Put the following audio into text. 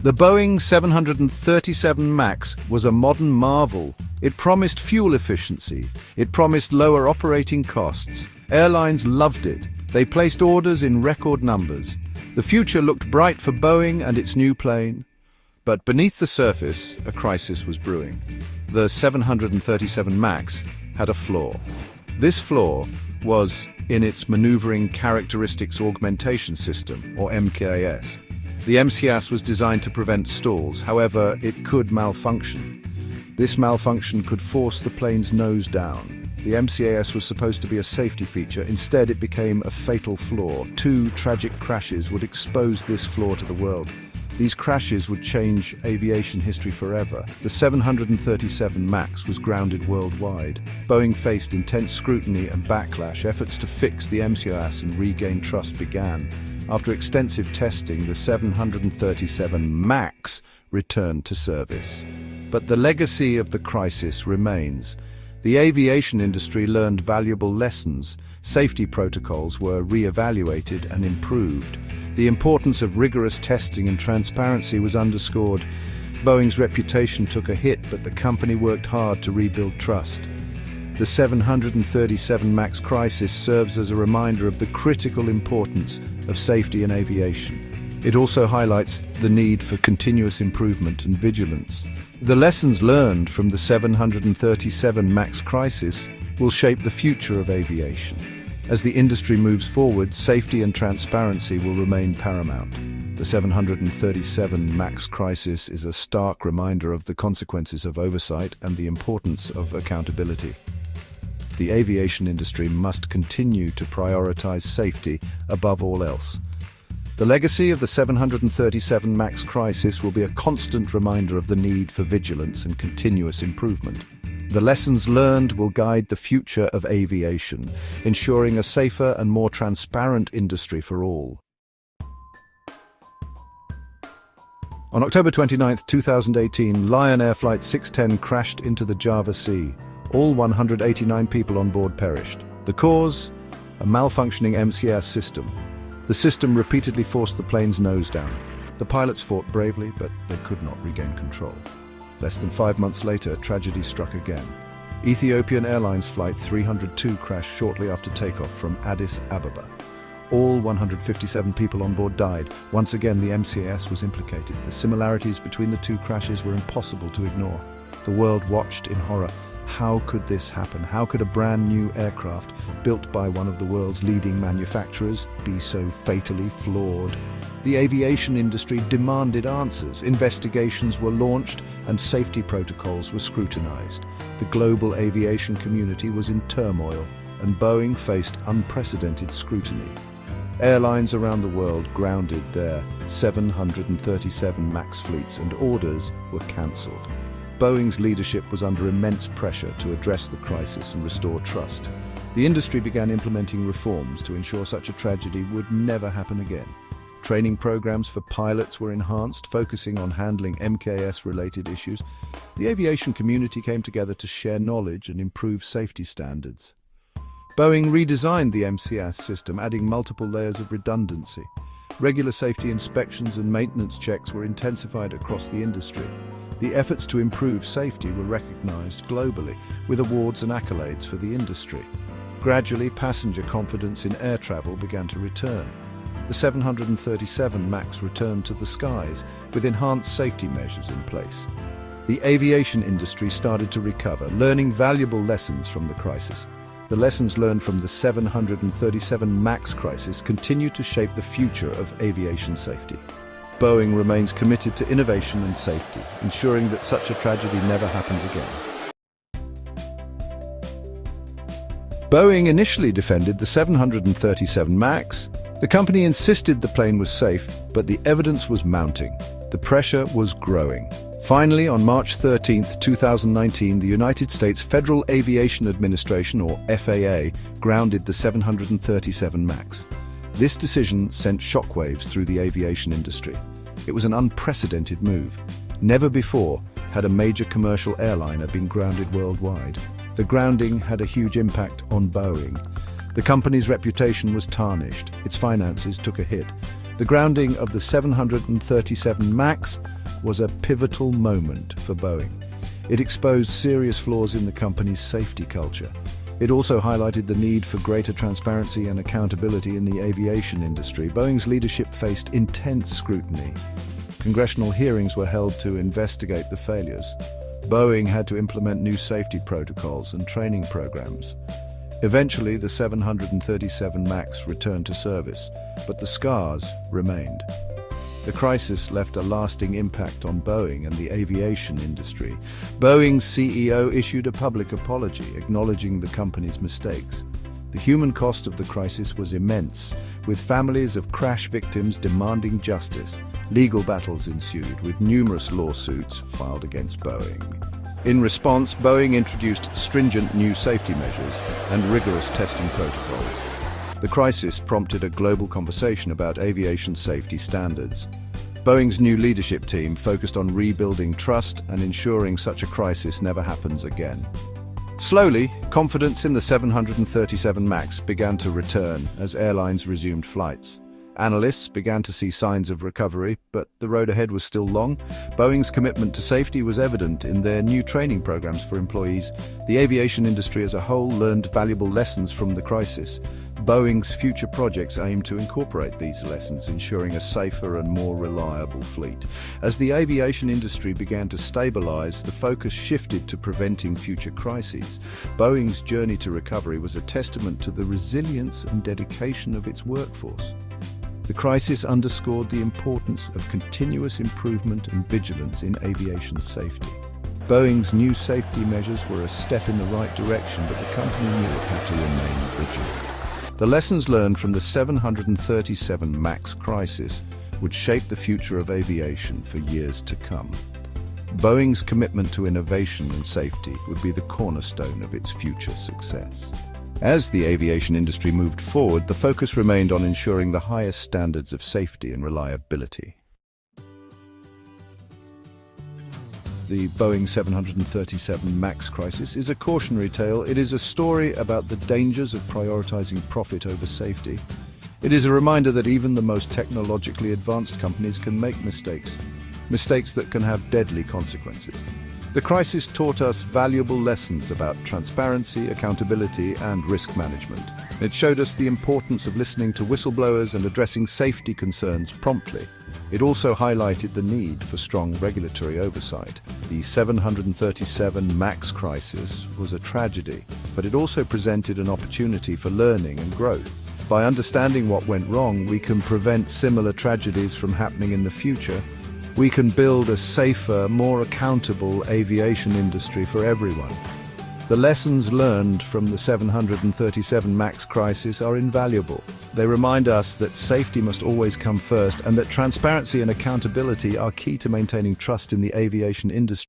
The Boeing 737 MAX was a modern marvel. It promised fuel efficiency. It promised lower operating costs. Airlines loved it. They placed orders in record numbers. The future looked bright for Boeing and its new plane. But beneath the surface, a crisis was brewing. The 737 MAX had a flaw. This flaw was in its Maneuvering Characteristics Augmentation System, or MCAS. The MCAS was designed to prevent stalls, however, it could malfunction. This malfunction could force the plane's nose down. The MCAS was supposed to be a safety feature. Instead, it became a fatal flaw. 2 tragic crashes would expose this flaw to the world. These crashes would change aviation history forever. The 737 MAX was grounded worldwide. Boeing faced intense scrutiny and backlash. Efforts to fix the MCAS and regain trust began. After extensive testing, the 737 MAX returned to service. But the legacy of the crisis remains. The aviation industry learned valuable lessons. Safety protocols were re-evaluated and improved. The importance of rigorous testing and transparency was underscored. Boeing's reputation took a hit, but the company worked hard to rebuild trust. The 737 MAX crisis serves as a reminder of the critical importance of safety in aviation. It also highlights the need for continuous improvement and vigilance. The lessons learned from the 737 MAX crisis will shape the future of aviation. As the industry moves forward, safety and transparency will remain paramount. The 737 MAX crisis is a stark reminder of the consequences of oversight and the importance of accountability. The aviation industry must continue to prioritize safety above all else. The legacy of the 737 MAX crisis will be a constant reminder of the need for vigilance and continuous improvement. The lessons learned will guide the future of aviation, ensuring a safer and more transparent industry for all. On October 29, 2018, Lion Air Flight 610 crashed into the Java Sea. All 189 people on board perished. The cause? A malfunctioning MCAS system. The system repeatedly forced the plane's nose down. The pilots fought bravely, but they could not regain control. Less than 5 months later, tragedy struck again. Ethiopian Airlines Flight 302 crashed shortly after takeoff from Addis Ababa. All 157 people on board died. Once again, the MCAS was implicated. The similarities between the 2 crashes were impossible to ignore. The world watched in horror. How could this happen? How could a brand new aircraft, built by one of the world's leading manufacturers, be so fatally flawed? The aviation industry demanded answers. Investigations were launched and safety protocols were scrutinized. The global aviation community was in turmoil, and Boeing faced unprecedented scrutiny. Airlines around the world grounded their 737 MAX fleets and orders were cancelled. Boeing's leadership was under immense pressure to address the crisis and restore trust. The industry began implementing reforms to ensure such a tragedy would never happen again. Training programs for pilots were enhanced, focusing on handling MCAS-related issues. The aviation community came together to share knowledge and improve safety standards. Boeing redesigned the MCAS system, adding multiple layers of redundancy. Regular safety inspections and maintenance checks were intensified across the industry. The efforts to improve safety were recognized globally, with awards and accolades for the industry. Gradually, passenger confidence in air travel began to return. The 737 MAX returned to the skies, with enhanced safety measures in place. The aviation industry started to recover, learning valuable lessons from the crisis. The lessons learned from the 737 MAX crisis continue to shape the future of aviation safety. Boeing remains committed to innovation and safety, ensuring that such a tragedy never happens again. Boeing initially defended the 737 MAX. The company insisted the plane was safe, but the evidence was mounting. The pressure was growing. Finally, on March 13, 2019, the United States Federal Aviation Administration, or FAA, grounded the 737 MAX. This decision sent shockwaves through the aviation industry. It was an unprecedented move. Never before had a major commercial airliner been grounded worldwide. The grounding had a huge impact on Boeing. The company's reputation was tarnished. Its finances took a hit. The grounding of the 737 MAX was a pivotal moment for Boeing. It exposed serious flaws in the company's safety culture. It also highlighted the need for greater transparency and accountability in the aviation industry. Boeing's leadership faced intense scrutiny. Congressional hearings were held to investigate the failures. Boeing had to implement new safety protocols and training programs. Eventually, the 737 MAX returned to service, but the scars remained. The crisis left a lasting impact on Boeing and the aviation industry. Boeing's CEO issued a public apology, acknowledging the company's mistakes. The human cost of the crisis was immense, with families of crash victims demanding justice. Legal battles ensued, with numerous lawsuits filed against Boeing. In response, Boeing introduced stringent new safety measures and rigorous testing protocols. The crisis prompted a global conversation about aviation safety standards. Boeing's new leadership team focused on rebuilding trust and ensuring such a crisis never happens again. Slowly, confidence in the 737 MAX began to return as airlines resumed flights. Analysts began to see signs of recovery, but the road ahead was still long. Boeing's commitment to safety was evident in their new training programs for employees. The aviation industry as a whole learned valuable lessons from the crisis. Boeing's future projects aim to incorporate these lessons, ensuring a safer and more reliable fleet. As the aviation industry began to stabilize, the focus shifted to preventing future crises. Boeing's journey to recovery was a testament to the resilience and dedication of its workforce. The crisis underscored the importance of continuous improvement and vigilance in aviation safety. Boeing's new safety measures were a step in the right direction, but the company knew it had to remain vigilant. The lessons learned from the 737 MAX crisis would shape the future of aviation for years to come. Boeing's commitment to innovation and safety would be the cornerstone of its future success. As the aviation industry moved forward, the focus remained on ensuring the highest standards of safety and reliability. The Boeing 737 MAX crisis is a cautionary tale. It is a story about the dangers of prioritizing profit over safety. It is a reminder that even the most technologically advanced companies can make mistakes that can have deadly consequences. The crisis taught us valuable lessons about transparency, accountability, and risk management. It showed us the importance of listening to whistleblowers and addressing safety concerns promptly. It also highlighted the need for strong regulatory oversight. The 737 MAX crisis was a tragedy, but it also presented an opportunity for learning and growth. By understanding what went wrong, we can prevent similar tragedies from happening in the future. We can build a safer, more accountable aviation industry for everyone. The lessons learned from the 737 MAX crisis are invaluable. They remind us that safety must always come first and that transparency and accountability are key to maintaining trust in the aviation industry.